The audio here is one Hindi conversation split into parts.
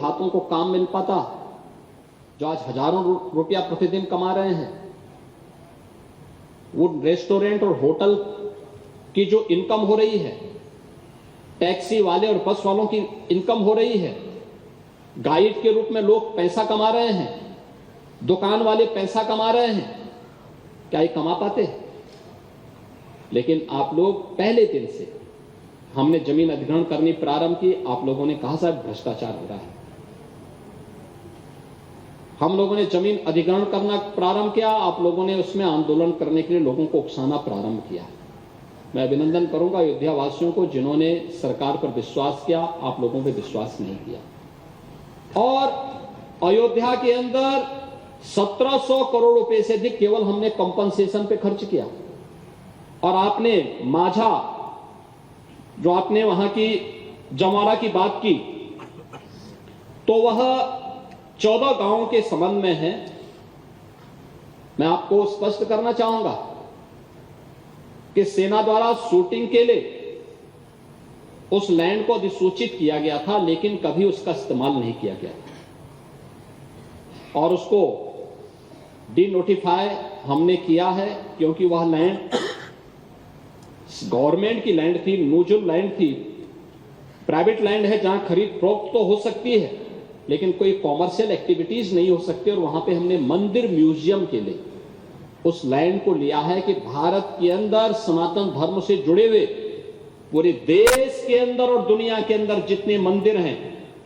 देहातों को काम मिल पाता, जो आज हजारों रुपया प्रतिदिन कमा रहे हैं। वो रेस्टोरेंट और होटल की जो इनकम हो रही है, टैक्सी वाले और बस वालों की इनकम हो रही है, गाइड के रूप में लोग पैसा कमा रहे हैं, दुकान वाले पैसा कमा रहे हैं, क्या ये कमा पाते? लेकिन आप लोग पहले दिन से हमने जमीन अधिग्रहण करनी प्रारंभ की, आप लोगों ने कहा साहब भ्रष्टाचार हो रहा है। हम लोगों ने जमीन अधिग्रहण करना प्रारंभ किया, आप लोगों ने उसमें आंदोलन करने के लिए लोगों को उकसाना प्रारंभ किया। मैं अभिनंदन करूंगा अयोध्या वासियों को जिन्होंने सरकार पर विश्वास किया, आप लोगों पे विश्वास नहीं किया। और अयोध्या के अंदर 1700 करोड़ रुपए से अधिक केवल हमने कंपनसेशन पे खर्च किया। और आपने माझा, जो आपने वहां की जमारा की बात की, तो वह 14 गांवों के संबंध में है। मैं आपको स्पष्ट करना चाहूंगा कि सेना द्वारा शूटिंग के लिए उस लैंड को अधिसूचित किया गया था, लेकिन कभी उसका इस्तेमाल नहीं किया गया और उसको डिनोटिफाई हमने किया है, क्योंकि वह लैंड गवर्नमेंट की लैंड थी, न्यूट्रल लैंड थी, प्राइवेट लैंड है जहां खरीद फरोख्त तो हो सकती है लेकिन कोई कॉमर्शियल एक्टिविटीज नहीं हो सकती। और वहां पे हमने मंदिर म्यूजियम के लिए उस लैंड को लिया है कि भारत के अंदर सनातन धर्म से जुड़े हुए पूरे देश के अंदर और दुनिया के अंदर जितने मंदिर हैं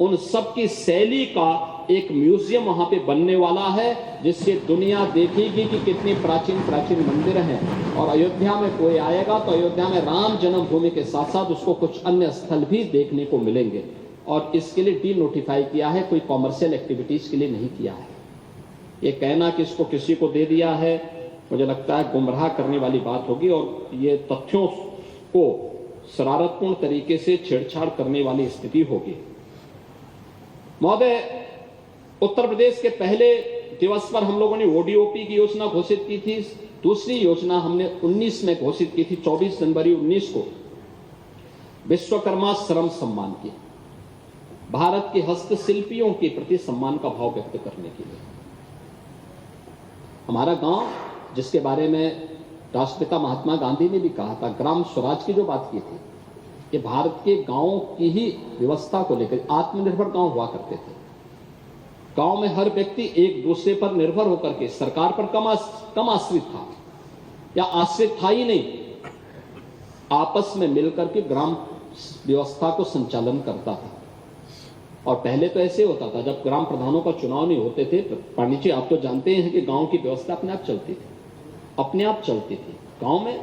उन सब की शैली का एक म्यूजियम वहां पे बनने वाला है, जिससे दुनिया देखेगी कि कितने प्राचीन प्राचीन मंदिर हैं। और अयोध्या में कोई आएगा तो अयोध्या में राम जन्मभूमि के साथ साथ उसको कुछ अन्य स्थल भी देखने को मिलेंगे। और इसके लिए डी नोटिफाई किया है, कोई कॉमर्शियल एक्टिविटीज के लिए नहीं किया है। ये कहना कि इसको किसी को दे दिया है, मुझे लगता है गुमराह करने वाली बात होगी और ये तथ्यों को शरारतपूर्ण तरीके से छेड़छाड़ करने वाली स्थिति होगी। महोदय, उत्तर प्रदेश के पहले दिवस पर हम लोगों ने ओडीओपी की योजना घोषित की थी। दूसरी योजना हमने 19 में घोषित की थी, 24 जनवरी 19 को विश्वकर्मा श्रम सम्मान की, भारत के हस्तशिल्पियों के प्रति सम्मान का भाव व्यक्त करने के लिए। हमारा गांव, जिसके बारे में राष्ट्रपिता महात्मा गांधी ने भी कहा था, ग्राम स्वराज की जो बात की थी, कि भारत के गांवों की ही व्यवस्था को लेकर आत्मनिर्भर गांव हुआ करते थे। गांव में हर व्यक्ति एक दूसरे पर निर्भर होकर के सरकार पर कम आश्रित था या आश्रित था ही नहीं, आपस में मिलकर के ग्राम व्यवस्था को संचालन करता था। और पहले तो ऐसे होता था, जब ग्राम प्रधानों का चुनाव नहीं होते थे, पंडित जी आप तो जानते हैं कि गांव की व्यवस्था अपने आप चलती थी, अपने आप चलती थी। गांव में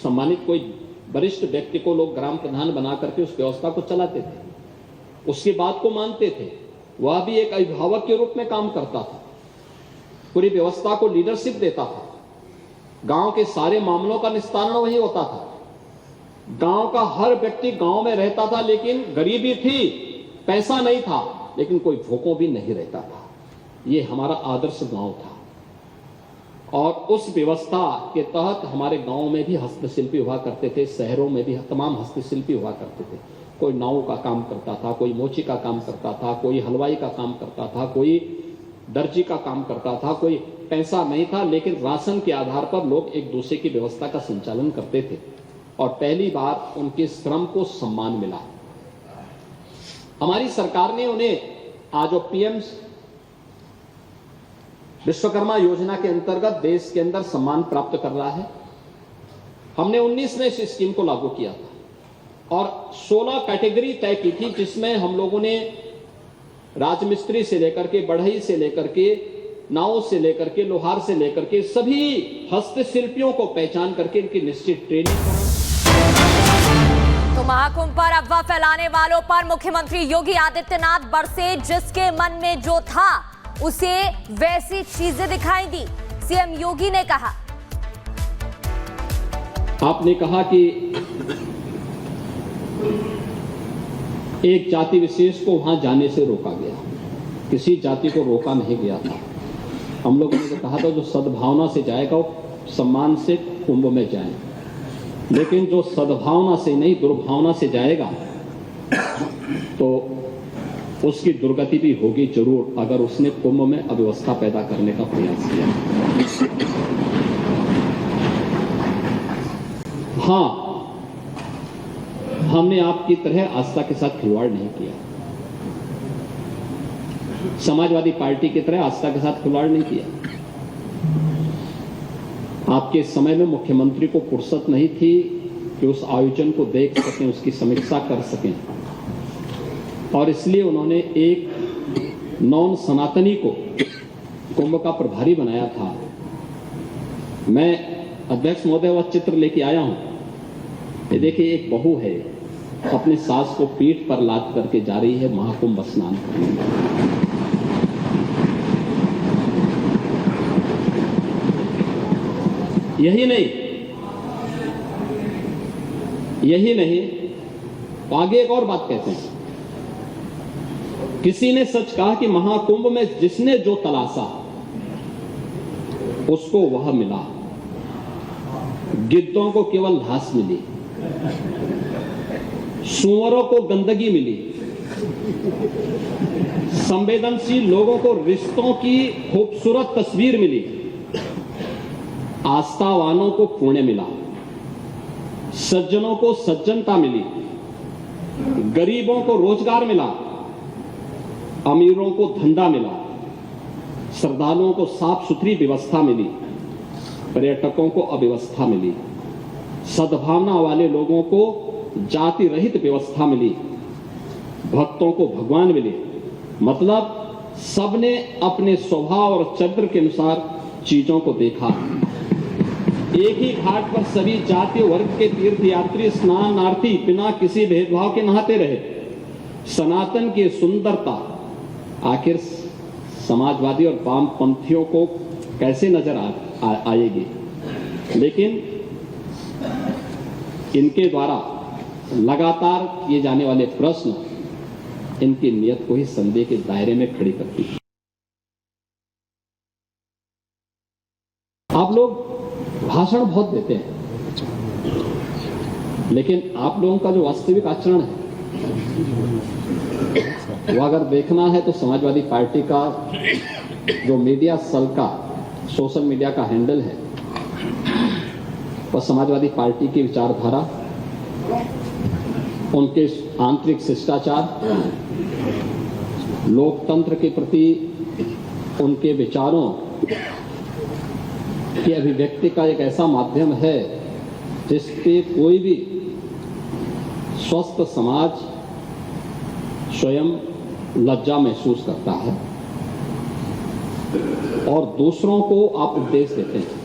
सम्मानित कोई वरिष्ठ व्यक्ति को लोग ग्राम प्रधान बना करके उस व्यवस्था को चलाते थे, उसकी बात को मानते थे, वह भी एक अभिभावक के रूप में काम करता था, पूरी व्यवस्था को लीडरशिप देता था, गांव के सारे मामलों का निस्तारण वही होता था। गांव का हर व्यक्ति गांव में रहता था, लेकिन गरीबी थी, पैसा नहीं था, लेकिन कोई भूखों भी नहीं रहता था। ये हमारा आदर्श गांव था। और उस व्यवस्था के तहत हमारे गांव में भी हस्तशिल्पी हुआ करते थे, शहरों में भी तमाम हस्तशिल्पी हुआ करते थे। कोई नाव का काम करता था, कोई मोची का काम करता था, कोई हलवाई का काम करता था, कोई दर्जी का काम करता था। कोई पैसा नहीं था, लेकिन राशन के आधार पर लोग एक दूसरे की व्यवस्था का संचालन करते थे और पहली बार उनके श्रम को सम्मान मिला। हमारी सरकार ने उन्हें आज जो पीएम विश्वकर्मा योजना के अंतर्गत देश के अंदर सम्मान प्राप्त कर रहा है। हमने 19 में इस स्कीम को लागू किया था और 16 कैटेगरी तय की थी, जिसमें हम लोगों ने राजमिस्त्री से लेकर के, बढ़ई से लेकर के, नाव से लेकर के, लोहार से लेकर के सभी हस्तशिल्पियों को पहचान करके इनकी निश्चित ट्रेनिंग करा। तो महाकुंभ पर अफवाह फैलाने वालों पर मुख्यमंत्री योगी आदित्यनाथ बरसे, जिसके मन में जो था उसे वैसी चीजें दिखाई दी। सीएम योगी ने कहा, आपने कहा कि एक जाति विशेष को वहां जाने से रोका गया, किसी जाति को रोका नहीं गया था। हम लोगों ने तो कहा था जो सद्भावना से जाएगा वो सम्मान से कुंभ में जाए, लेकिन जो सद्भावना से नहीं दुर्भावना से जाएगा तो उसकी दुर्गति भी होगी जरूर अगर उसने कुंभ में अव्यवस्था पैदा करने का प्रयास किया। हाँ, हमने आपकी तरह आस्था के साथ खिलवाड़ नहीं किया, समाजवादी पार्टी की तरह आस्था के साथ खिलवाड़ नहीं किया। आपके समय में मुख्यमंत्री को फुर्सत नहीं थी कि उस आयोजन को देख सकें, उसकी समीक्षा कर सकें, और इसलिए उन्होंने एक नॉन सनातनी को कुंभ का प्रभारी बनाया था। मैं अध्यक्ष महोदय वह चित्र लेके आया हूं। ये देखिए, एक बहू है, अपने सास को पीठ पर लाद करके जा रही है महाकुंभ स्नान करने। यही नहीं, तो आगे एक और बात कहते हैं। किसी ने सच कहा कि महाकुंभ में जिसने जो तलाशा उसको वह मिला। गिद्धों को केवल घास मिली, सूअरों को गंदगी मिली, संवेदनशील लोगों को रिश्तों की खूबसूरत तस्वीर मिली, आस्थावानों को पुण्य मिला, सज्जनों को सज्जनता मिली, गरीबों को रोजगार मिला, अमीरों को धंधा मिला, श्रद्धालुओं को साफ सुथरी व्यवस्था मिली, पर्यटकों को अव्यवस्था मिली, सद्भावना वाले लोगों को जाति रहित व्यवस्था मिली, भक्तों को भगवान मिले। मतलब सबने अपने स्वभाव और चरित्र के अनुसार चीजों को देखा। एक ही घाट पर सभी जाति वर्ग के तीर्थयात्री स्नानार्थी बिना किसी भेदभाव के नहाते रहे। सनातन की सुंदरता आखिर समाजवादी और वामपंथियों को कैसे नजर आएगी, लेकिन इनके द्वारा लगातार किए जाने वाले प्रश्न इनकी नियत को ही संदेह के दायरे में खड़ी करती है। आप लोग भाषण बहुत देते हैं, लेकिन आप लोगों का जो वास्तविक आचरण है वो अगर देखना है तो समाजवादी पार्टी का जो मीडिया सेल का सोशल मीडिया का हैंडल है, वह समाजवादी पार्टी की विचारधारा, उनके आंतरिक शिष्टाचार, लोकतंत्र के प्रति उनके विचारों की अभिव्यक्ति का एक ऐसा माध्यम है जिस पे कोई भी स्वस्थ समाज स्वयं लज्जा महसूस करता है और दूसरों को आप उपदेश देते हैं।